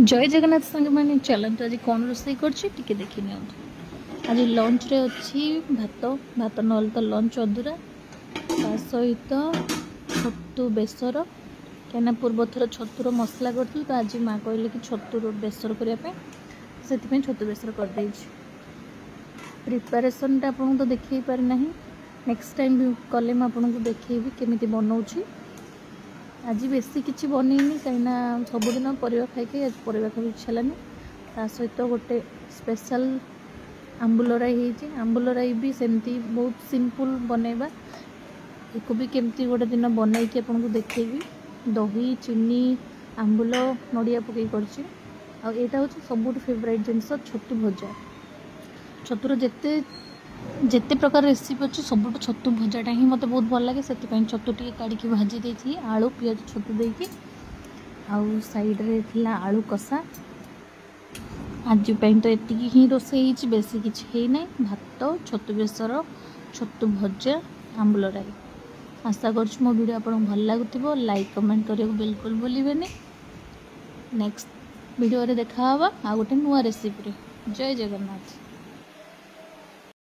जय जगन्नाथ सांग मैंने चलते आज कौन रोसे कर देखी नि आज लंच रे अच्छी भात भात नल तो लंच अधूरा ता सहित छतु बेसर क्या पूर्व थर छतुर मसला करूँ तो आज माँ कहले कि छतुर बेसर करने से छतु बेसर कर प्रिपारेसन आपको तो देखे पारि ना नेक्स्ट टाइम भी कले मुझे देखी केमी बनाऊँ आज बेसी किसी बनईनी कहीं सबुदिन परिवा खाई आज परिवा खाई इच्छा लानी ता सहित गोटे स्पेशल आंबुलराई आंबुलराई भी सेमती बहुत सिंपल बनैबा एक भी केमती गोटे दिन बनई आपको देखेबी दही चीनी आंबुल नड़िया पकई करछि आ एटा होछि सबुठ फेवरेट जिनस छतु भजा छतुर जेते जेते प्रकार रेसिपी अच्छी सब छतु भजाटा ही मत बहुत भल लगे से छतु टी काढ़ी भाजी देती आलू पियाज छतु देकी आउ साइड रे थिला आलू कषा आज तो एतिकी ही रोसे बेसी किसी है भात छतु बेसर छतु भजा आंबुलराई आशा कर मो वीडियो आपको भल लगुव लाइक कमेंट करने को बिल्कुल भूलें नेक्स्ट वीडियो देखा आ गोटे नुआ रेसिपी जय जगन्नाथ।